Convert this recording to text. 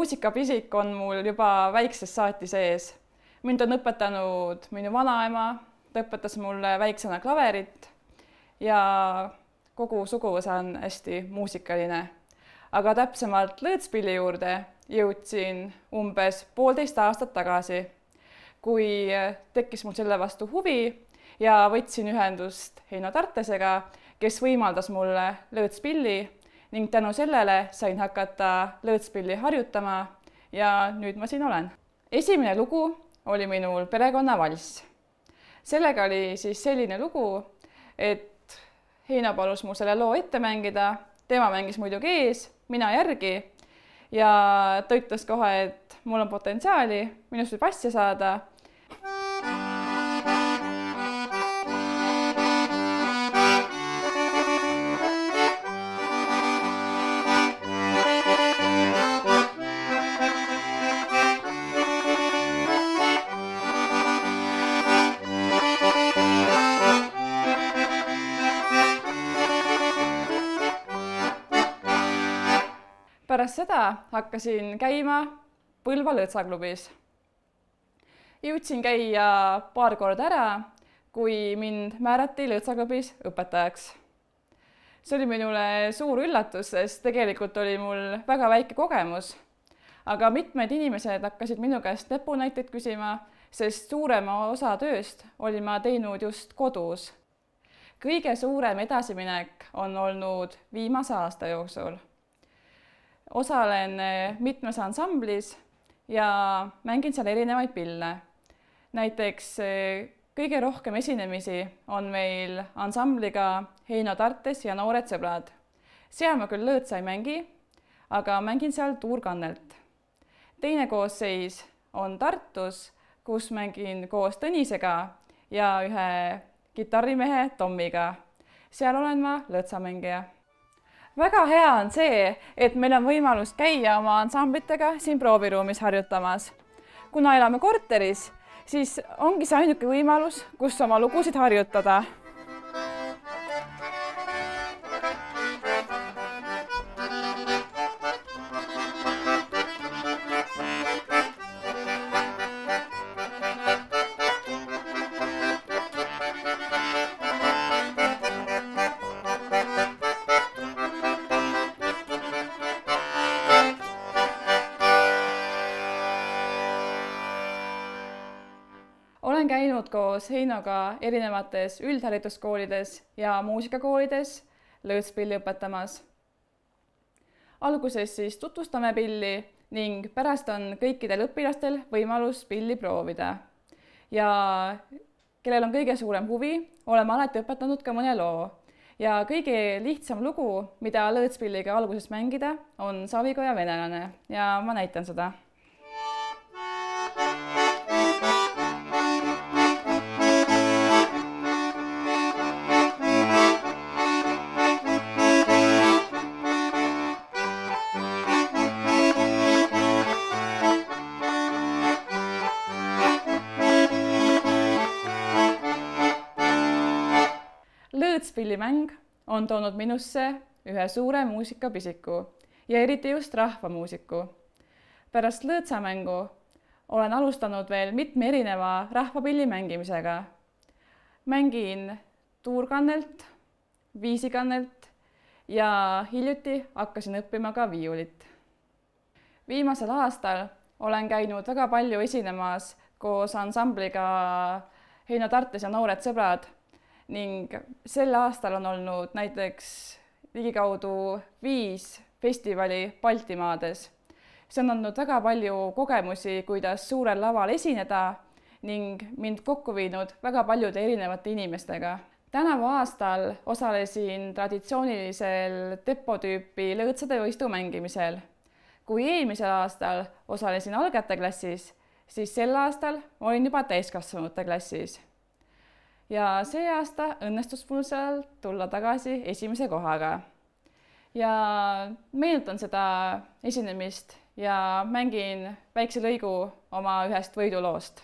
muusikapisik on mul juba väiksest saati sees. Mind on õpetanud minu vanaema, ta õpetas mulle väiksena klaverit ja kogu suguvõsa on hästi muusikaline. Aga täpsemalt lõõtspilli juurde jõudsin umbes 1,5 aastat tagasi, kui tekkis mul selle vastu huvi ja võtsin ühendust Heino Tartesega, kes võimaldas mulle lõõtspilli ning tänu sellele sain hakata lõõtspilli harjutama ja nüüd ma siin olen. Esimene lugu oli minul Perekonnavalss. Sellega oli siis selline lugu, et Heino palus mul selle loo ette mängida, tema mängis muidugi ees, mina järgi ja ta ütles kohe, et mul on potentsiaali, minust võib asja saada. Pärast seda hakkasin käima Põlva lõõtsaklubis. Jõudsin käia paar korda ära, kui mind määrati lõõtsaklubis õpetajaks. See oli minule suur üllatus, sest tegelikult oli mul väga väike kogemus. Aga mitmed inimesed hakkasid minu käest näpunäiteid küsima, sest suurema osa tööst olin ma teinud just kodus. Kõige suurem edasiminek on olnud viimase aasta jooksul. Osalen mitmes ansamblis ja mängin seal erinevaid pille. Näiteks kõige rohkem esinemisi on meil ansambliga Heino Tartes ja Noored sõbrad. Seal ma küll lõõtsa ei mängi, aga mängin seal tuurkannelt. Teine koosseis on Tartus, kus mängin koos Tõnisega ja ühe kitarrimehe Tommiga. Seal olen ma lõõtsamängija. Väga hea on see, et meil on võimalus käia oma ansamblitega siin prooviruumis harjutamas. Kuna elame korteris, siis ongi see ainuke võimalus, kus oma lugusid harjutada. Olen käinud koos Heinoga erinevates üldhariduskoolides ja muusikakoolides lõõtspilli õpetamas. Alguses siis tutvustame pilli ning pärast on kõikidel õpilastel võimalus pilli proovida. Ja kellel on kõige suurem huvi, oleme alati õpetanud ka mõne loo. Ja kõige lihtsam lugu, mida lõõtspilliga alguses mängida, on Savikoja venelane ja ma näitan seda. Lõõtspillimäng on toonud minusse ühe suure muusikapisiku ja eriti just rahvamuusiku. Pärast lõõtsamängu olen alustanud veel mitme erineva rahvapilli mängimisega. Mängin tuurkannelt, viisikannelt ja hiljuti hakkasin õppima ka viiulit. Viimasel aastal olen käinud väga palju esinemas koos ansambliga Heino Tartes ja Noored sõbrad. Ning sel aastal on olnud näiteks ligikaudu 5 festivali Baltimaades. See on andnud väga palju kogemusi, kuidas suurel laval esineda ning mind kokku viinud väga paljude erinevate inimestega. Tänavu aastal osalesin traditsioonilisel depotüüpi lõõtsade võistu mängimisel. Kui eelmisel aastal osalesin algatajklassis, siis sel aastal olin juba täiskasvanute klassis. Ja see aasta õnnestus mul seal tulla tagasi esimese kohaga. Ja meenutan seda esinemist ja mängin väikse lõigu oma ühest võiduloost.